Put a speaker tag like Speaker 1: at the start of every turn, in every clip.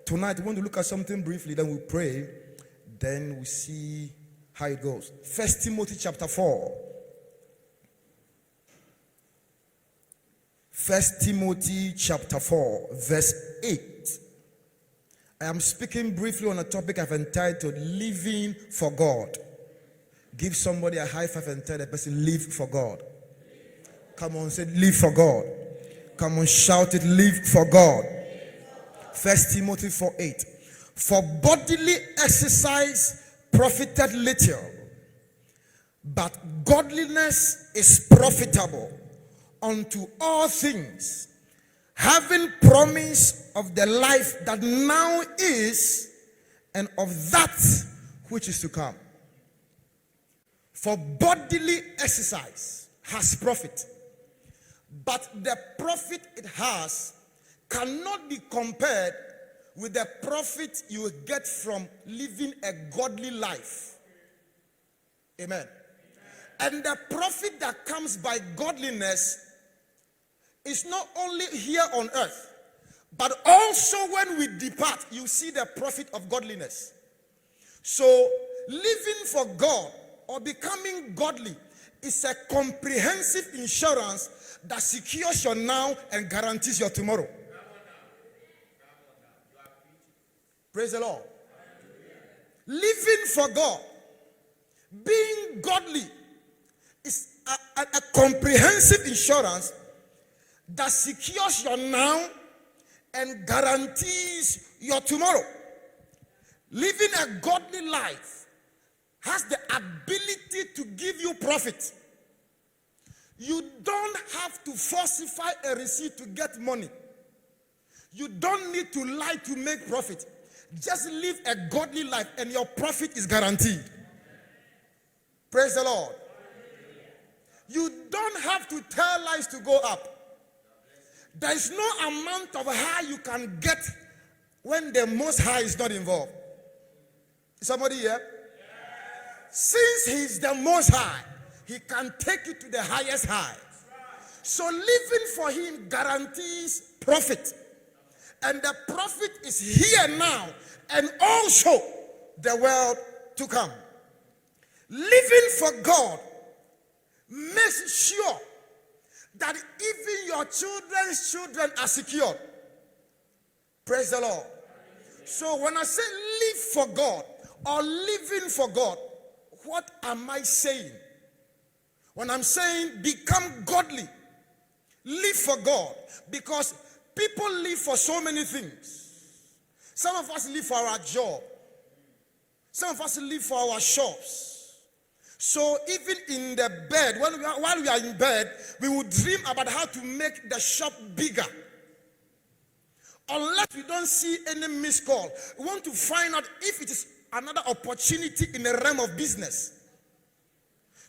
Speaker 1: tonight we want to look at something briefly, then we'll pray, then we'll see how it goes. 1 Timothy chapter 4. 1 Timothy chapter 4, verse 8. I am speaking briefly on a topic I've entitled Living for God. Give somebody a high five and tell the person, live for God. Come on, say, live for God. Come on, shout it, live for God. 1 Timothy 4, 8. For bodily exercise profited little, but godliness is profitable unto all things, having promise of the life that now is and of that which is to come. For bodily exercise has profit, but the profit it has cannot be compared with the profit you will get from living a godly life. Amen. And the profit that comes by godliness is not only here on earth, but also when we depart, you see the profit of godliness. So living for God or becoming godly is a comprehensive insurance that secures your now and guarantees your tomorrow. Praise the Lord. Living for God, being godly, is a comprehensive insurance that secures your now and guarantees your tomorrow. Living a godly life has the ability to give you profit. You don't have to falsify a receipt to get money. You don't need to lie to make profit. Just live a godly life and your profit is guaranteed. Praise the Lord. You don't have to tell lies to go up. There is no amount of high you can get when the Most High is not involved. Somebody here? Since He's the Most High, He can take you to the highest high. So living for Him guarantees profit. And the profit is here now and also the world to come. Living for God makes sure that even your children's children are secure. Praise the Lord. So when I say live for God or living for God, what am I saying? When I'm saying become godly, live for God, because people live for so many things. Some of us live for our job. Some of us live for our shops. So even in the bed, while we are in bed, we will dream about how to make the shop bigger. Unless we don't see any missed call, we want to find out if it is another opportunity in the realm of business.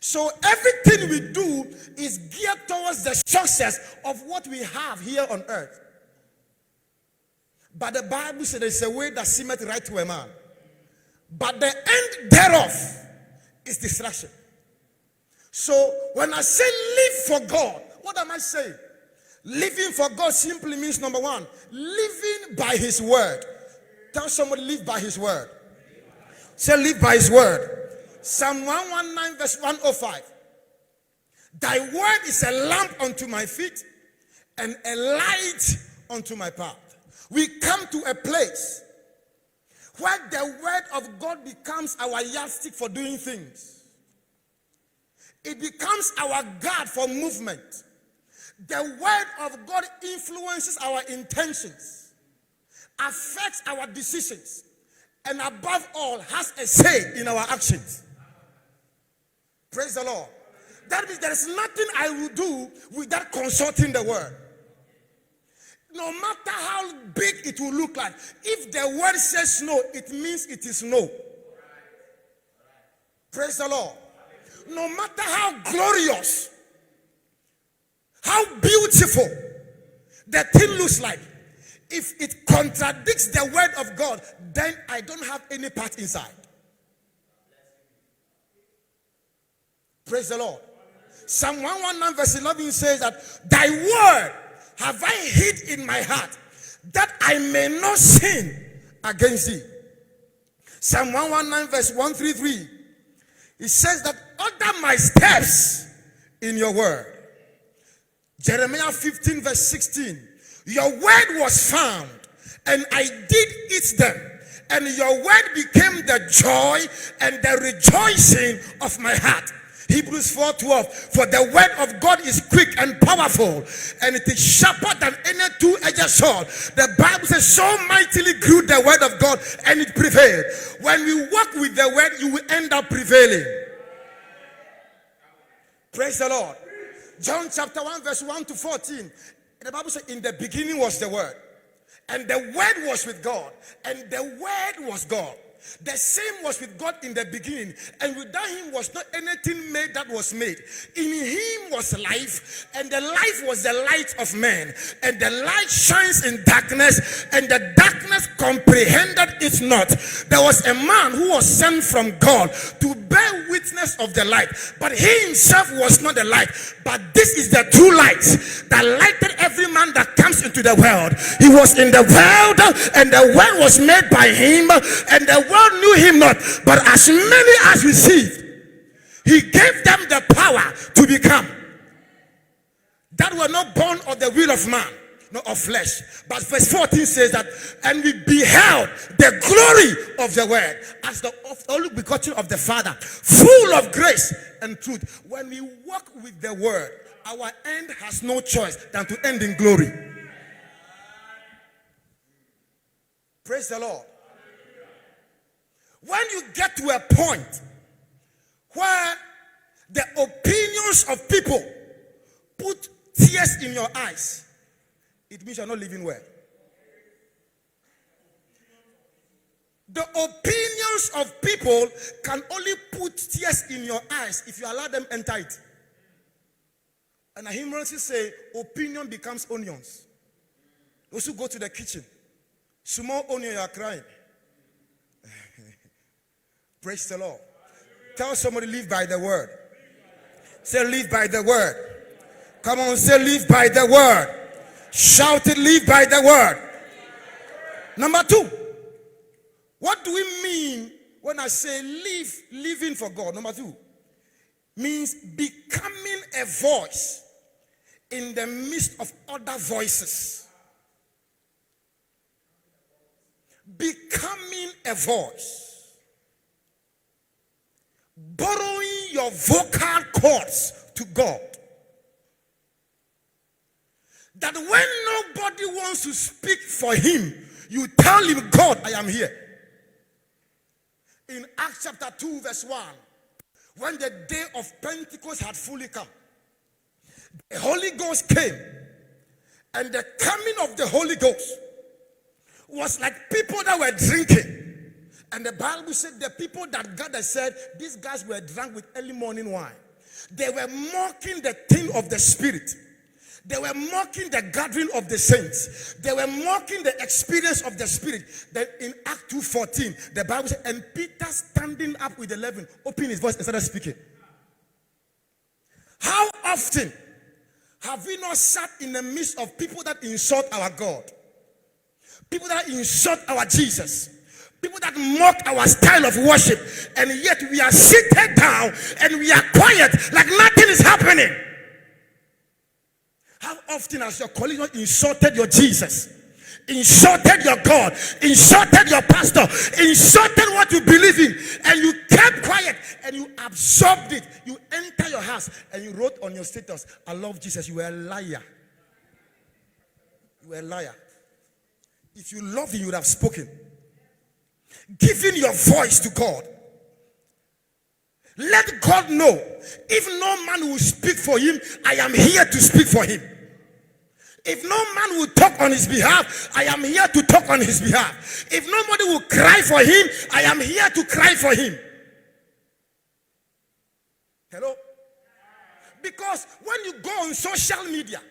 Speaker 1: So everything we do is geared towards the success of what we have here on earth. But the Bible says there is a way that seemeth right to a man, but the end thereof is destruction. So when I say live for God, what am I saying? Living for God simply means, number one, living by His word. Tell somebody, live by His word. Say, live by His word. Psalm 119 verse 105. Thy word is a lamp unto my feet and a light unto my path. We come to a place where the word of God becomes our yardstick for doing things. It becomes our guide for movement. The word of God influences our intentions, affects our decisions, and above all, has a say in our actions. Praise the Lord. That means there is nothing I will do without consulting the word. No matter how big it will look like, if the word says no, it means it is no. Praise the Lord. No matter how glorious, how beautiful the thing looks like, if it contradicts the word of God, then I don't have any part inside. Praise the Lord. Psalm 119 verse 11 says that thy word have I hid in my heart, that I may not sin against thee. Psalm 119 verse 133. It says that order my steps in your word. Jeremiah 15 verse 16. Your word was found, and I did eat them, and your word became the joy and the rejoicing of my heart. Hebrews 4:12. For the word of God is quick and powerful, and it is sharper than any two-edged sword. The Bible says, so mightily grew the word of God, and it prevailed. When we walk with the word, you will end up prevailing. Praise the Lord. John chapter 1 verse 1 to 14. The Bible says, in the beginning was the word, and the word was with God, and the word was God. The same was with God in the beginning, and without him was not anything made that was made. In him was life, and the life was the light of men. And the light shines in darkness, and the darkness comprehended it not. There was a man who was sent from God to bear witness of the light, but he himself was not the light. But this is the true light that lighted every man that comes into the world. He was in the world, and the world was made by him, and the world knew him not. But as many as received, he gave them the power to become, that were not born of the will of man, not of flesh. But verse 14 says that, and we beheld the glory of the word as the only begotten of the Father, full of grace and truth. When we walk with the word, our end has no choice than to end in glory. Praise the Lord. When you get to a point where the opinions of people put tears in your eyes, it means you're not living well. The opinions of people can only put tears in your eyes if you allow them enter it. And a humorist say, opinion becomes onions. Those who go to the kitchen, small onion, you are crying. Praise the Lord. Tell somebody, live by the word. Say, live by the word. Come on, say, live by the word. Shout it, live by the word. Number 2. What do we mean when I say live, living for God? Number 2 means becoming a voice in the midst of other voices. Becoming a voice. Borrowing your vocal cords to God. That when nobody wants to speak for him, you tell him, God, I am here. In Acts chapter 2 verse 1, when the day of Pentecost had fully come, the Holy Ghost came, and the coming of the Holy Ghost was like people that were drinking. And the Bible said the people that gathered said, these guys were drunk with early morning wine. They were mocking the thing of the Spirit. They were mocking the gathering of the saints. They were mocking the experience of the Spirit. Then in Act 2:14, the Bible said, and Peter standing up with 11, opened his voice and started speaking. How often have we not sat in the midst of people that insult our God? People that insult our Jesus? People that mock our style of worship, and yet we are seated down and we are quiet like nothing is happening. How often has your colleague not insulted your Jesus, insulted your God, insulted your pastor, insulted what you believe in, and you kept quiet and you absorbed it? You enter your house and you wrote on your status, I love Jesus. You were a liar. You were a liar. If you love him, you would have spoken. Giving your voice to God. Let God know, if no man will speak for him, I am here to speak for him. If no man will talk on his behalf, I am here to talk on his behalf. If nobody will cry for him, I am here to cry for him. Hello? Because when you go on social media,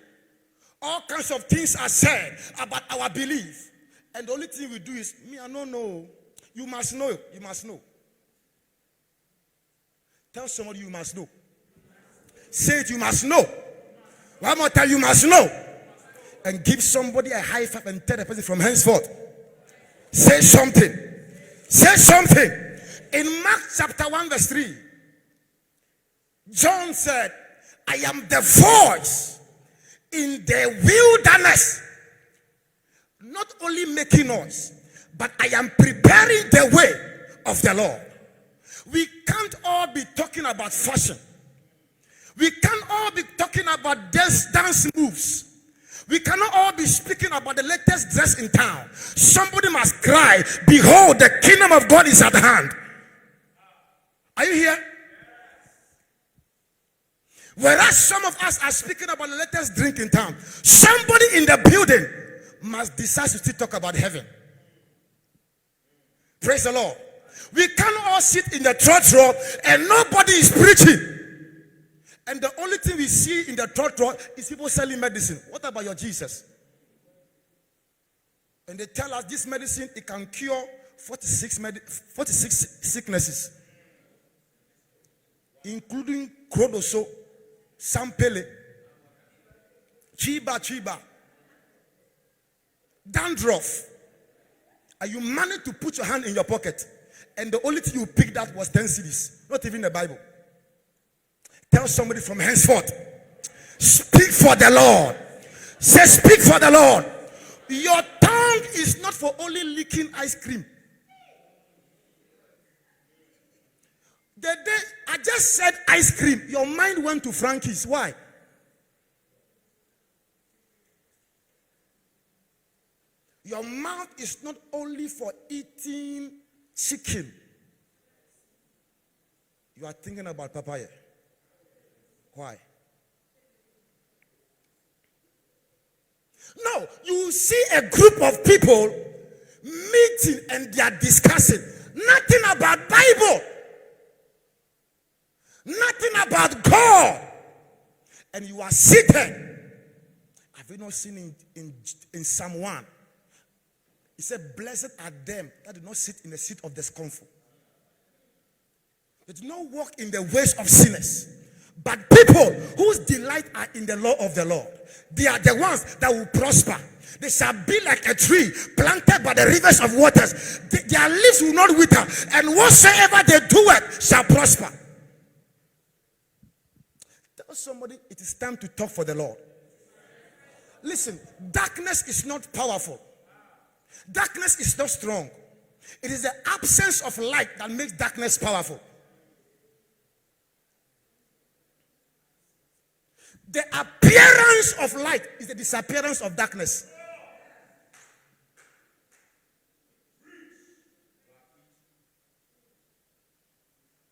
Speaker 1: all kinds of things are said about our belief. And the only thing we do is, me, I don't know. You must know. You must know. Tell somebody you must know. Say it, you must know. One more time, you must know. And give somebody a high five and tell the person from henceforth, Say something. Say something. In Mark chapter 1 verse 3, John said, I am the voice in the wilderness. Not only making noise, but I am preparing the way of the Lord. We can't all be talking about fashion. We can't all be talking about dance moves. We cannot all be speaking about the latest dress in town. Somebody must cry, behold, the kingdom of God is at hand. Are you here? Whereas some of us are speaking about the latest drink in town, somebody in the building must decide to still talk about heaven. Praise the Lord. We can't all sit in the church row and nobody is preaching. And the only thing we see in the church row is people selling medicine. What about your Jesus? And they tell us this medicine, it can cure 46 sicknesses, including Krodoso, Sampele, Chiba, dandruff. And you managed to put your hand in your pocket, and the only thing you picked out was 10 cedis, not even the Bible. Tell somebody from henceforth, speak for the Lord. Say, speak for the Lord. Your tongue is not for only licking ice cream. The day I just said ice cream, your mind went to Frankie's. Why? Your mouth is not only for eating chicken. You are thinking about papaya. Why? No, you see a group of people meeting and they are discussing nothing about Bible, nothing about God, and you are seated. Have you not seen in Psalm 1? He said, blessed are them that do not sit in the seat of discomfort. They do not walk in the ways of sinners. But people whose delight are in the law of the Lord, they are the ones that will prosper. They shall be like a tree planted by the rivers of waters. Their leaves will not wither, and whatsoever they do it shall prosper. Tell somebody it is time to talk for the Lord. Listen, darkness is not powerful. Darkness is not strong. It is the absence of light that makes darkness powerful. The appearance of light is the disappearance of darkness.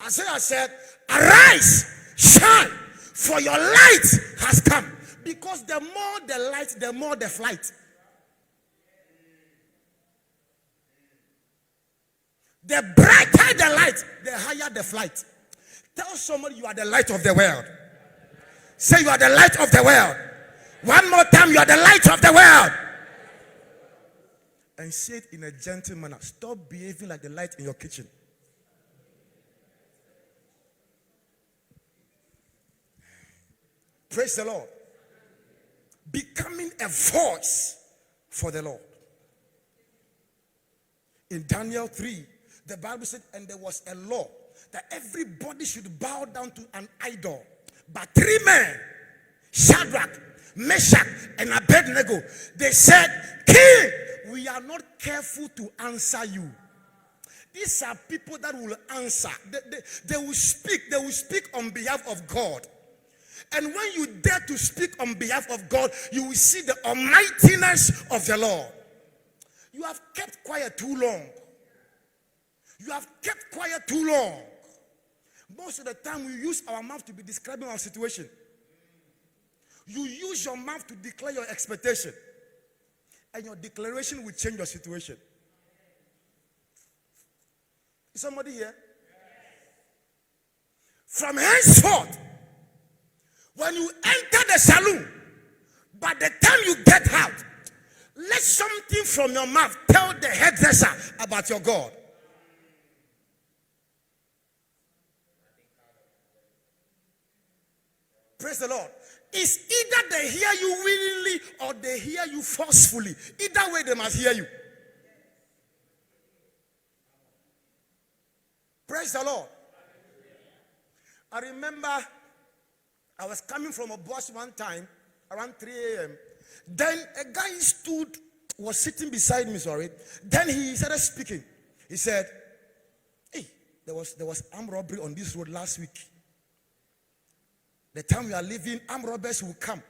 Speaker 1: Isaiah said, arise, shine, for your light has come. Because the more the light, the more the flight. The brighter the light, the higher the flight. Tell somebody you are the light of the world. Say you are the light of the world. One more time, you are the light of the world. And say it in a gentle manner. Stop behaving like the light in your kitchen. Praise the Lord. Becoming a voice for the Lord. In Daniel 3, the Bible said, and there was a law that everybody should bow down to an idol. But 3 men, Shadrach, Meshach, and Abednego, they said, King, we are not careful to answer you. These are people that will answer. They will speak on behalf of God. And when you dare to speak on behalf of God, you will see the almightiness of the Lord. You have kept quiet too long. You have kept quiet too long. Most of the time, we use our mouth to be describing our situation. You use your mouth to declare your expectation. And your declaration will change your situation. Is somebody here? From henceforth, when you enter the saloon, by the time you get out, let something from your mouth tell the hairdresser about your God. Praise the Lord. It's either they hear you willingly or they hear you forcefully. Either way, they must hear you. Praise the Lord. I remember I was coming from a bus one time around 3 a.m. Then a guy was sitting beside me, Then he started speaking. He said, hey, there was armed robbery on this road last week. The time we are living, armed robbers will come.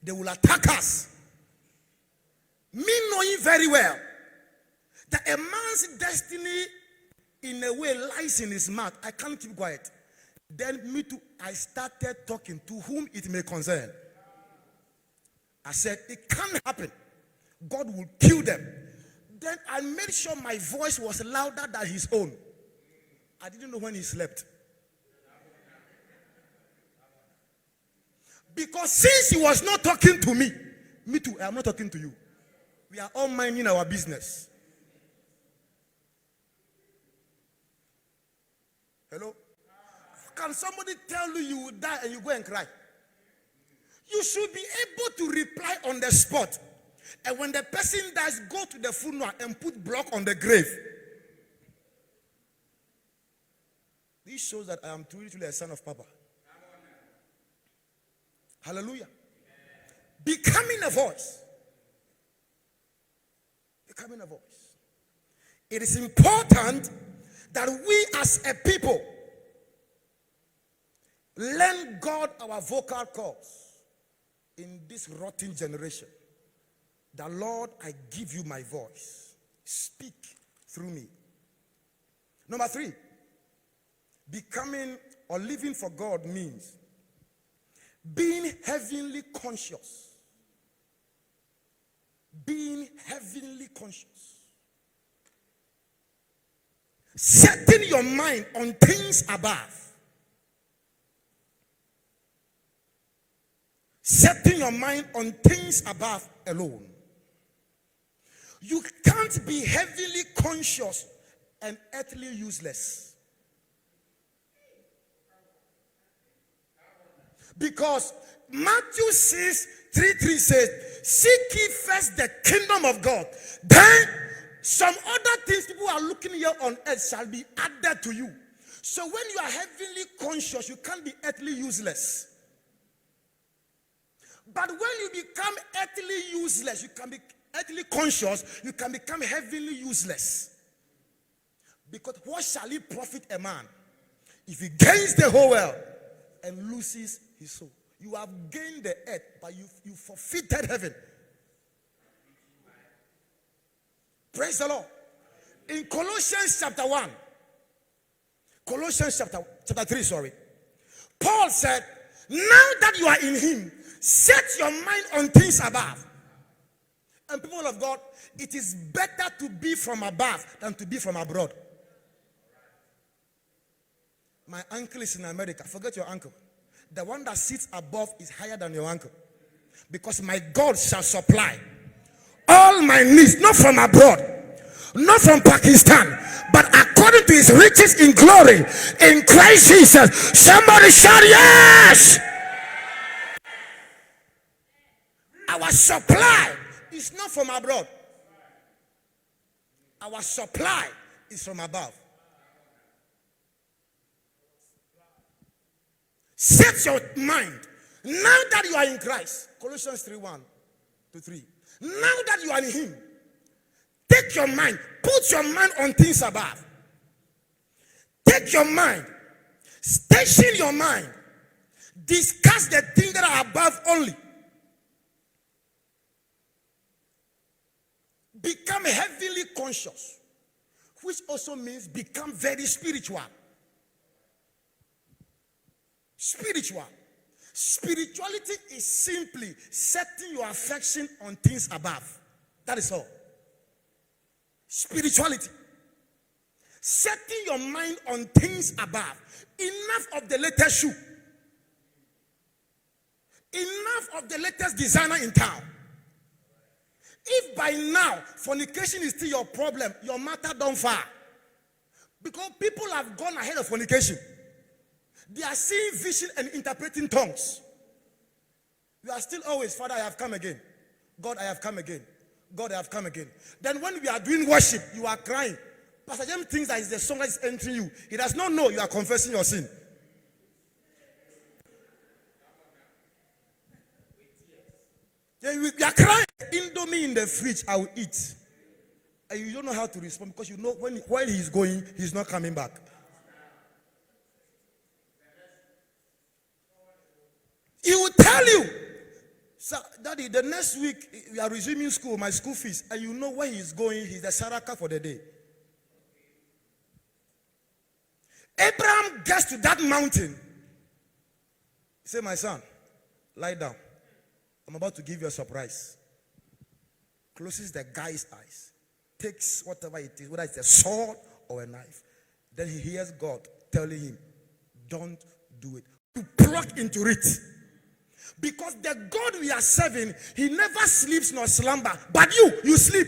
Speaker 1: They will attack us. Me knowing very well that a man's destiny in a way lies in his mouth. I can't keep quiet. Then me too, I started talking to whom it may concern. I said, it can't happen. God will kill them. Then I made sure my voice was louder than his own. I didn't know when he slept. Because since he was not talking to me too, I am not talking to you. We are all minding our business. Hello? Can somebody tell you you will die and you go and cry? You should be able to reply on the spot. And when the person dies, go to the funeral and put block on the grave. This shows that I am truly a son of Papa. Hallelujah. Becoming a voice. Becoming a voice. It is important that we as a people lend God our vocal cords in this rotten generation. The Lord, I give you my voice. Speak through me. Number 3, becoming or living for God means being heavenly conscious. Being heavenly conscious. Setting your mind on things above. Setting your mind on things above alone. You can't be heavenly conscious and earthly useless. Because Matthew 6:3 says, seek ye first the kingdom of God. Then some other things people are looking here on earth shall be added to you. So when you are heavenly conscious, you can't be earthly useless. But when you become earthly useless, you can be earthly conscious, you can become heavenly useless. Because what shall it profit a man if he gains the whole world and loses his soul? You have gained the earth, but you forfeited heaven. Praise the Lord. In Colossians chapter 3, Paul said, now that you are in him, set your mind on things above. And people of God, it is better to be from above than to be from abroad. My uncle is in America. Forget your uncle. The one that sits above is higher than your uncle. Because my God shall supply all my needs, not from abroad, not from Pakistan, but according to his riches in glory in Christ Jesus. Somebody shout yes. Our supply is not from abroad. Our supply is from above. Set your mind. Now that you are in Christ, Colossians 3:1-3. Now that you are in him, take your mind, put your mind on things above. Take your mind, station your mind, discuss the things that are above only. Become heavily conscious, which also means become very spiritual. Spiritual. Spirituality is simply setting your affection on things above. That is all. Spirituality. Setting your mind on things above. Enough of the latest shoe. Enough of the latest designer in town. If by now fornication is still your problem, your matter don't far. Because people have gone ahead of fornication. They are seeing vision and interpreting tongues. You are still always, Father, I have come again. God, I have come again. God, I have come again. Then when we are doing worship, you are crying. Pastor James thinks that it's the song that is entering you. He does not know you are confessing your sin. Yeah, you are crying. Indomie in the fridge, I will eat. And you don't know how to respond because you know when he's going, he's not coming back. He will tell you, "Sir, Daddy, the next week we are resuming school, my school fees." And you know where he's going, he's the Saraka for the day. Abraham gets to that mountain. He said, "My son, lie down. I'm about to give you a surprise." Closes the guy's eyes. Takes whatever it is, whether it's a sword or a knife. Then he hears God telling him, "Don't do it." You plug into it. Because the God we are serving, he never sleeps nor slumber. But you sleep.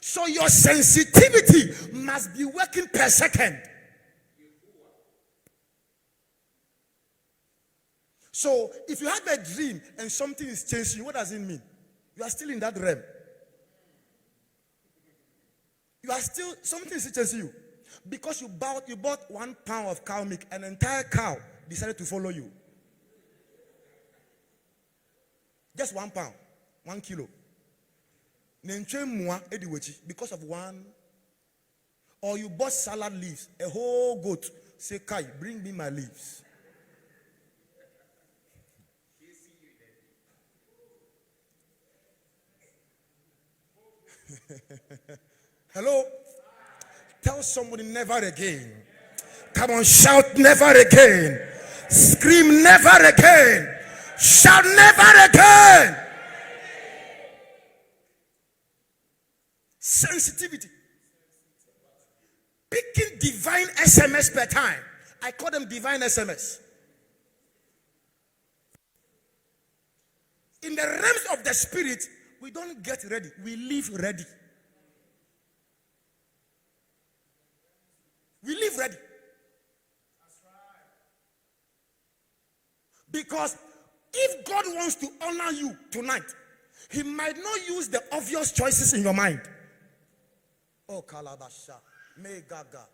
Speaker 1: So your sensitivity must be working per second. So if you have a dream and something is chasing you, what does it mean? You are still in that realm. You are still, something is chasing you. Because you bought 1 pound of cow milk, an entire cow decided to follow you. Just 1 pound, 1 kilo. Because of one. Or you bought salad leaves, a whole goat. Say, "Kai, bring me my leaves." Hello? Tell somebody never again. Come on, shout never again. Scream never again. Shout never again. Sensitivity. Picking divine SMS per time. I call them divine SMS. In the realms of the spirit, we don't get ready. We live ready. We live ready. Because if God wants to honor you tonight, he might not use the obvious choices in your mind. Oh, Kalabasha, Megaga.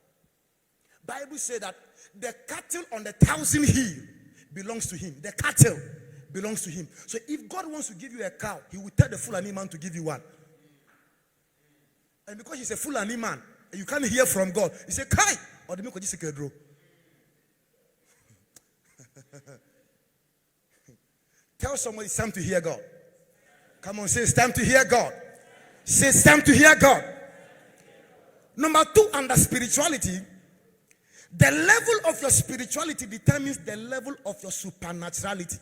Speaker 1: Bible says that the cattle on the 1,000 hill belongs to him. The cattle belongs to him. So if God wants to give you a cow, he will tell the Fulani man to give you one. And because he's a Fulani man, and you can't hear from God, he said, "Kai!" Or the milk just draw. Tell somebody it's time to hear God. Come on, say it's time to hear God. Say it's time to hear God. Number 2, under spirituality, the level of your spirituality determines the level of your supernaturality.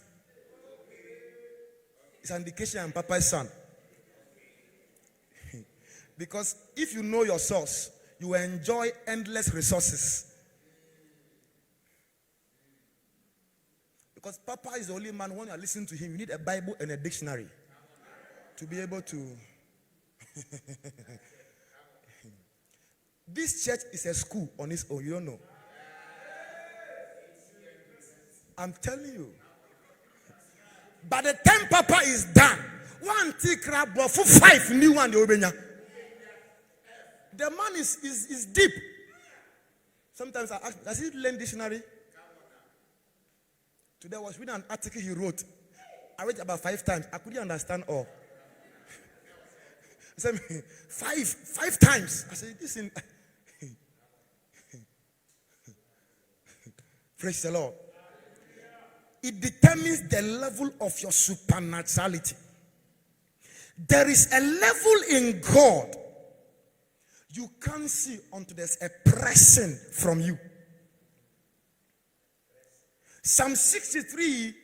Speaker 1: It's an indication I'm Papa's son. Because if you know your source, you will enjoy endless resources. Because Papa is the only man, when you are listening to him, you need a Bible and a dictionary to be able to. This church is a school on its own, you don't know. I'm telling you. By the time Papa is done, one crab for 5 new one. The man is deep. Sometimes I ask, does he learn dictionary? Today I was reading an article he wrote. I read about 5 times. I couldn't understand all. He said, 5 times. I said, this in. Praise the Lord. It determines the level of your supernaturality. There is a level in God you can't see until there's a pressing from you. Psalm 63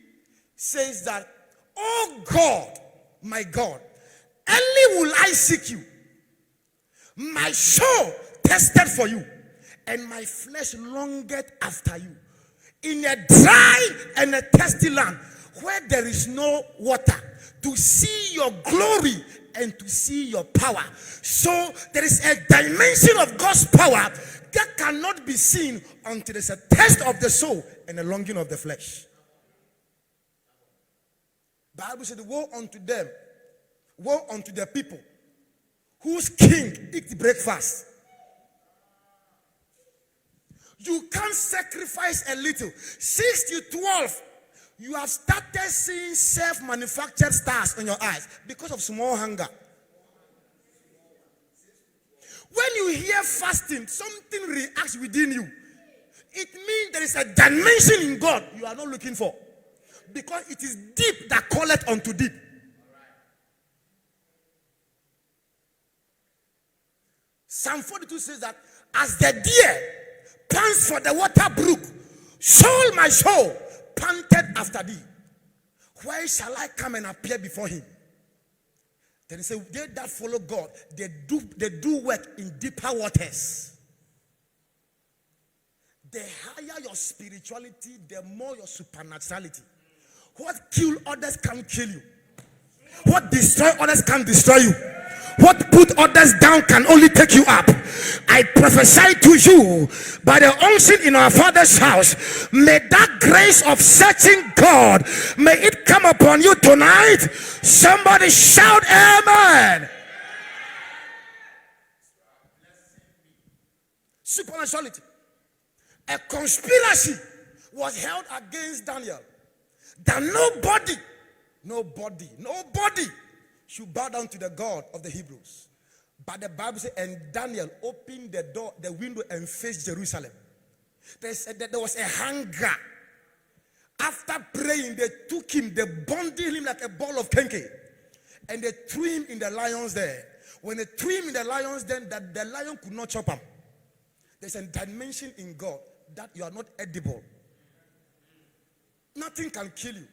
Speaker 1: says that, "Oh God, my God, early will I seek you. My soul thirsted for you, and my flesh longeth after you. In a dry and a thirsty land, where there is no water, to see your glory and to see your power." So there is a dimension of God's power that cannot be seen until there's a thirst of the soul and a longing of the flesh. Bible said, "Woe unto them, woe unto the people whose king eat breakfast You can't sacrifice a little. 6 to 12, you have started seeing self-manufactured stars in your eyes because of small hunger. When you hear fasting, something reacts within you. It means there is a dimension in God you are not looking for. Because it is deep that calleth unto deep. Psalm 42 says that as the deer pants for the water brook, so my soul panted after thee. Where shall I come and appear before him? Then he said, they that follow God, they do work in deeper waters. The higher your spirituality, the more your supernaturality. What kill others can kill you. What destroy others can destroy you. What put others down can only take you up. I prophesy to you by the unction in our Father's house. May that grace of searching God, may it come upon you tonight. Somebody shout amen. Supernaturality. A conspiracy was held against Daniel that nobody should bow down to the God of the Hebrews. But the Bible says, and Daniel opened the door, the window, and faced Jerusalem. They said that there was a hunger. After praying, they took him, they bundled him like a ball of kenkey, and they threw him in the lions there. When they threw him in the lions, then that the lion could not chop him. There's a dimension in God that you are not edible. Nothing can kill you.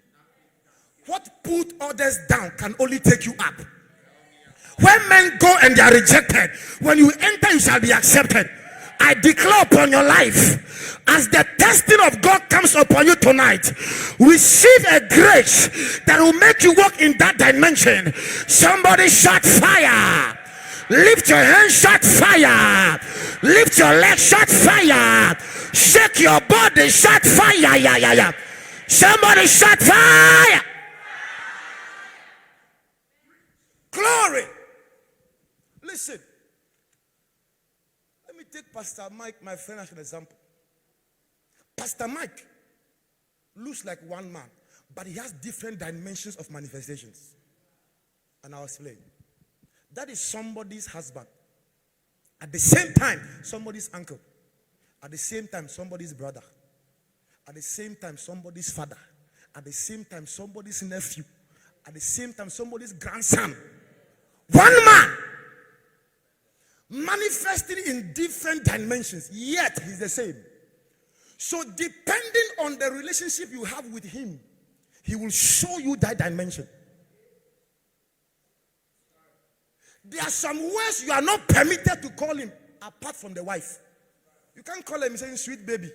Speaker 1: What put others down can only take you up. When men go and they are rejected, when you enter, you shall be accepted. I declare upon your life, as the testing of God comes upon you tonight, receive a grace that will make you walk in that dimension. Somebody shout fire. Lift your hand, shout fire. Lift your leg, shout fire. Shake your body, shout fire. Yeah. Somebody shout fire. Glory. Listen. Let me take Pastor Mike, my friend, as an example. Pastor Mike looks like one man, but he has different dimensions of manifestations. And I'll explain. That is somebody's husband. At the same time, somebody's uncle. At the same time, somebody's brother. At the same time, somebody's father. At the same time, somebody's nephew. At the same time, somebody's grandson. One man manifesting in different dimensions, yet he's the same. So depending on the relationship you have with him, he will show you that dimension. There are some words you are not permitted to call him apart from the wife. You can't call him saying sweet baby.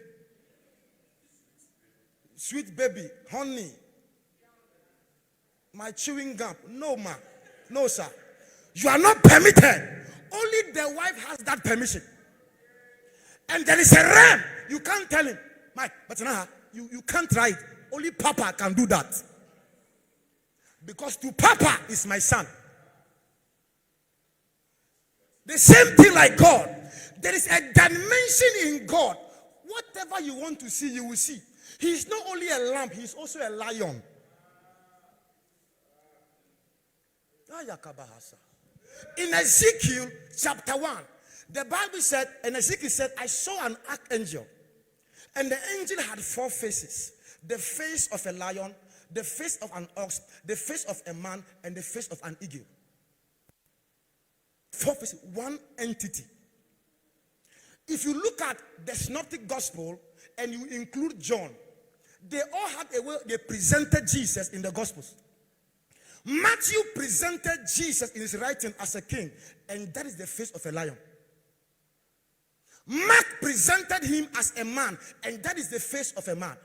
Speaker 1: Sweet baby, honey, my chewing gum. No, ma. No, sir. You are not permitted. Only the wife has that permission. And there is a realm. You can't tell him, Mike, but now you can't try it. Only Papa can do that. Because to Papa is my son. The same thing like God. There is a dimension in God. Whatever you want to see, you will see. He is not only a lamb, he is also a lion. In Ezekiel chapter 1, the Bible said, and Ezekiel said, I saw an archangel, and the angel had 4 faces: the face of a lion, the face of an ox, the face of a man, and the face of an eagle. 4 faces, one entity. If you look at the Synoptic Gospel and you include John, they all had a way they presented Jesus in the Gospels. Matthew presented Jesus in his writing as a king, and that is the face of a lion. Mark presented him as a man, and that is the face of a man.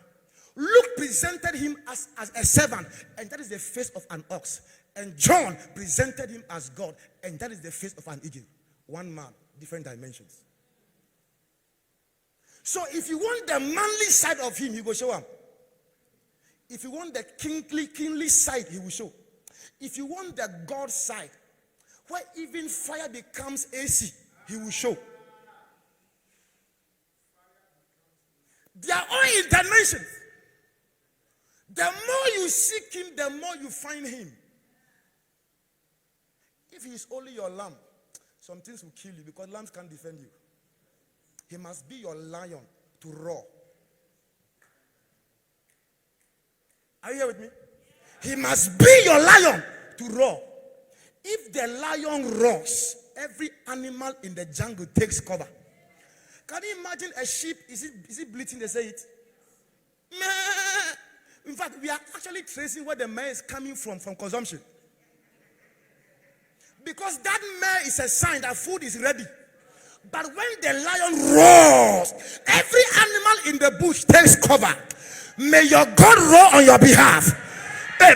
Speaker 1: Luke presented him as a servant, and that is the face of an ox. And John presented him as God, and that is the face of an eagle. One man, different dimensions. So if you want the manly side of him, he will show up. If you want the kingly side, he will show. If you want the God side, where even fire becomes AC, he will show. Their own intentions. The more you seek him, the more you find him. If he is only your lamb, some things will kill you because lambs can't defend you. He must be your lion to roar. Are you here with me? He must be your lion to roar. If the lion roars, every animal in the jungle takes cover. Can you imagine a sheep? Is it bleating? They say it. Meh. In fact, we are actually tracing where the meh is coming from consumption. Because that meh is a sign that food is ready. But when the lion roars, every animal in the bush takes cover. May your God roar on your behalf.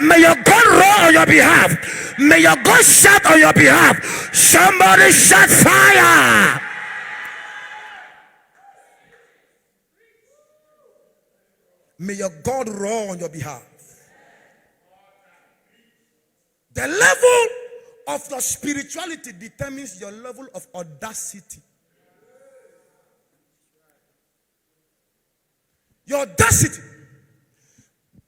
Speaker 1: May your God roar on your behalf. May your God shout on your behalf. Somebody shout fire. May your God roar on your behalf. The level of your spirituality determines your level of audacity. Your audacity.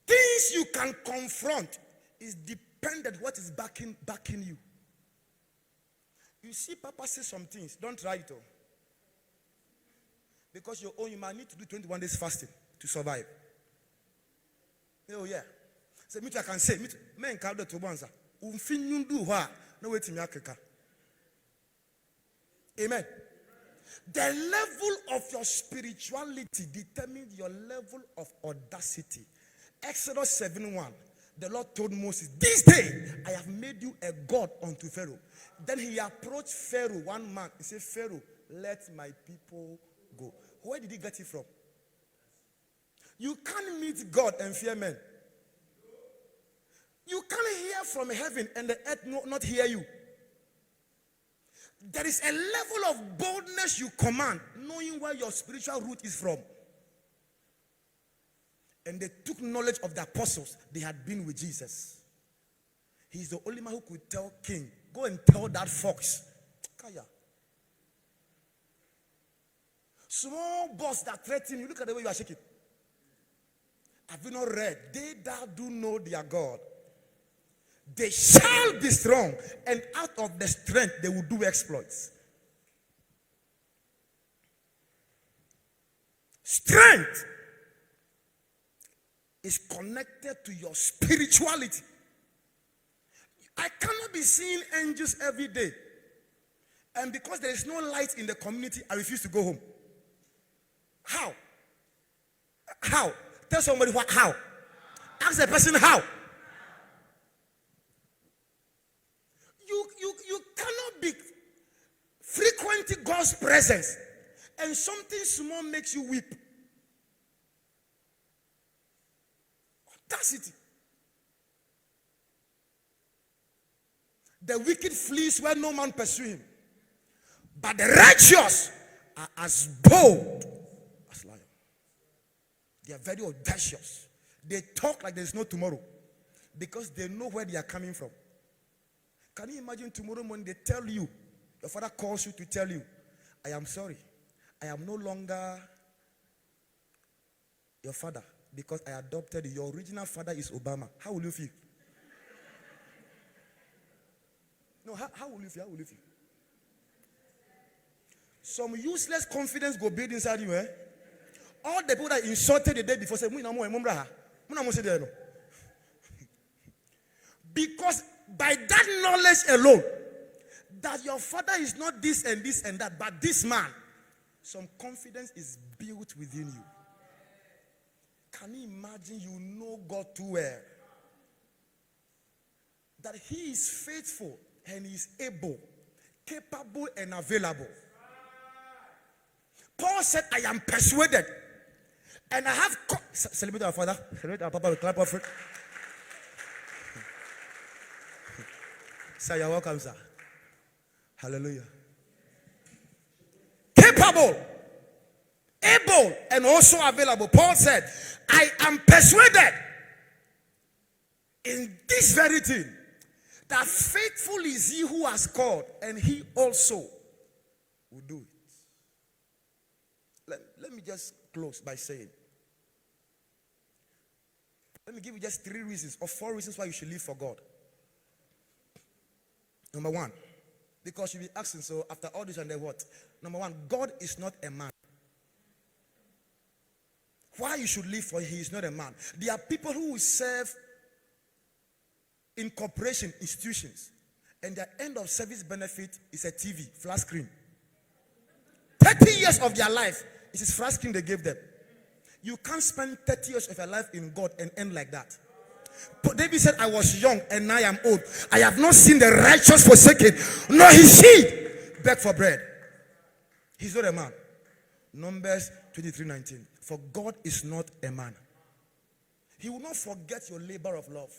Speaker 1: Things you can confront is dependent what is backing you. You see, Papa says some things. Don't try it all. Because you might need to do 21 days fasting to survive. Oh yeah. So me too, I can say, men can't do to answer. No wait in Africa. Amen. The level of your spirituality determines your level of audacity. Exodus 7:1. The Lord told Moses, this day I have made you a god unto Pharaoh. Then he approached Pharaoh, one man. He said, Pharaoh, let my people go. Where did he get it from? You can't meet God and fear men. You can't hear from heaven and the earth not hear you. There is a level of boldness you command, knowing where your spiritual root is from. And they took knowledge of the apostles. They had been with Jesus. He's the only man who could tell king, go and tell that fox. Kaya. Small boss that threaten you, look at the way you are shaking. Have you not read? They that do know their God, they shall be strong, and out of the strength they will do exploits. Strength is connected to your spirituality. I cannot be seeing angels every day, and because there is no light in the community, I refuse to go home. How? How? Tell somebody what? How? Ask the person how. You cannot be frequenting God's presence and something small makes you weep. Audacity. The wicked flees where no man pursue him, but the righteous are as bold as lions. They are very audacious. They talk like there is no tomorrow because they know where they are coming from. Can you imagine tomorrow morning they tell you, your father calls you to tell you, I am sorry, I am no longer your father because I adopted you. Your original father is Obama. How will you feel? No, how will you feel? How will you feel? Some useless confidence go build inside you, eh? All the people that insulted the day before say, because by that knowledge alone, that your father is not this and this and that, but this man, some confidence is built within you. Can you imagine you know God too well? That he is faithful and he is able, capable and available. Paul said, I am persuaded. And I have... Celebrate our father. Celebrate our papa with clap of it. Sir, you're welcome, sir. Hallelujah. Capable, able, and also available. Paul said, I am persuaded in this very thing that faithful is he who has called, and he also will do it. Let me just close by saying, Let me give you just 3 reasons or 4 reasons why you should live for God. Number 1, because you'll be asking, so after all this and then what? Number 1, God is not a man. Why you should live for him? He is not a man. There are people who will serve in corporation institutions, and their end of service benefit is a TV, flat screen. 30 years of their life, it is flat screen they gave them. You can't spend 30 years of your life in God and end like that. David said, I was young and now I am old. I have not seen the righteous forsaken, nor his seed beg for bread. He's not a man. Numbers 23:19. For God is not a man. He will not forget your labor of love.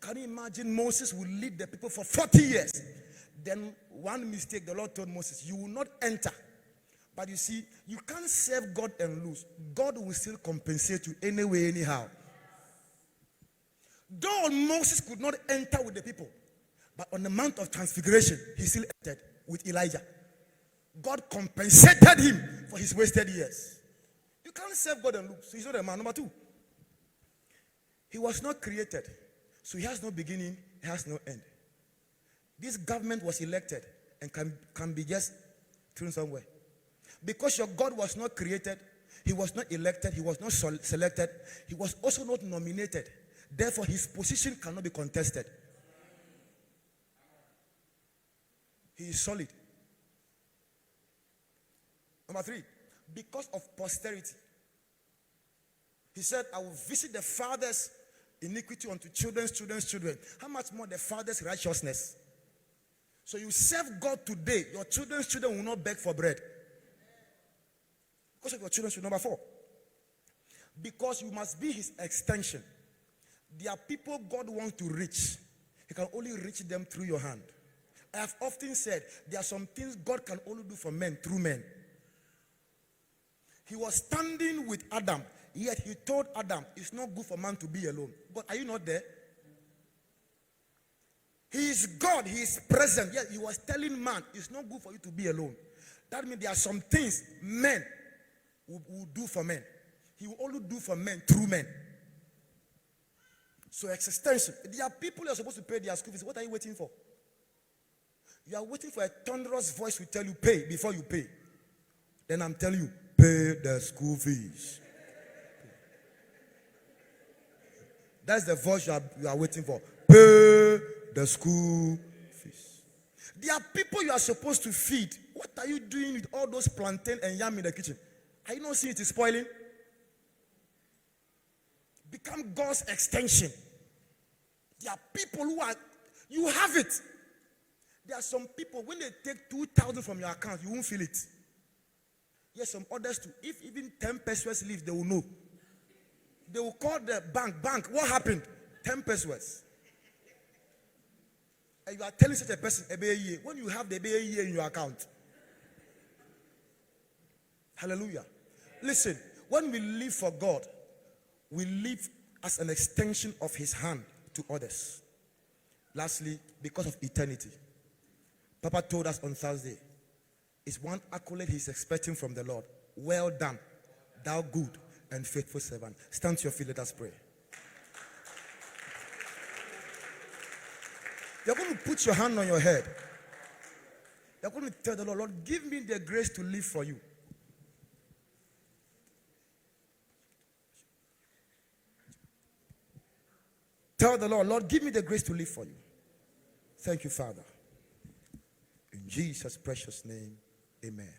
Speaker 1: Can you imagine Moses will lead the people for 40 years? Then one mistake, the Lord told Moses, you will not enter. But you see, you can't serve God and lose. God will still compensate you anyway, anyhow. Though Moses could not enter with the people, but on the Mount of Transfiguration, he still entered with Elijah. God compensated him for his wasted years. You can't serve God and lose. So he's not a man. Number 2, he was not created. So he has no beginning, he has no end. This government was elected and can be just thrown somewhere. Because your God was not created, he was not elected, he was not selected, he was also not nominated. Therefore, his position cannot be contested. He is solid. Number 3, because of posterity. He said, I will visit the father's iniquity unto children's children. How much more the father's righteousness? So you serve God today, your children's children will not beg for bread. Because of your children's children. Number 4, because you must be his extension. There are people God wants to reach. He can only reach them through your hand. I have often said, there are some things God can only do for men through men. He was standing with Adam, yet he told Adam, it's not good for man to be alone. God, are you not there? He is God, he is present. Yet he was telling man, it's not good for you to be alone. That means there are some things men will do for men. He will only do for men through men. So existential. There are people who are supposed to pay their school fees. What are you waiting for? You are waiting for a thunderous voice to tell you pay before you pay. Then I'm telling you, pay the school fees. That's the voice you are waiting for. Pay the school fees. There are people you are supposed to feed. What are you doing with all those plantain and yam in the kitchen? Are you not seeing it is spoiling? Become God's extension. There are people who are, you have it. There are some people, when they take 2,000 from your account, you won't feel it. Yes, some others too. If even 10 pesos leave, they will know. They will call the bank, what happened? 10 pesos. And you are telling such a person, when you have the in your account. Hallelujah. Listen, when we live for God, we live as an extension of his hand to others. Lastly, because of eternity. Papa told us on Thursday, it's one accolade he's expecting from the Lord. Well done, thou good and faithful servant. Stand to your feet, let us pray. You're going to put your hand on your head. You're going to tell the Lord, Lord, give me the grace to live for you. Tell the Lord, Lord, give me the grace to live for you. Thank you, Father. In Jesus' precious name, amen.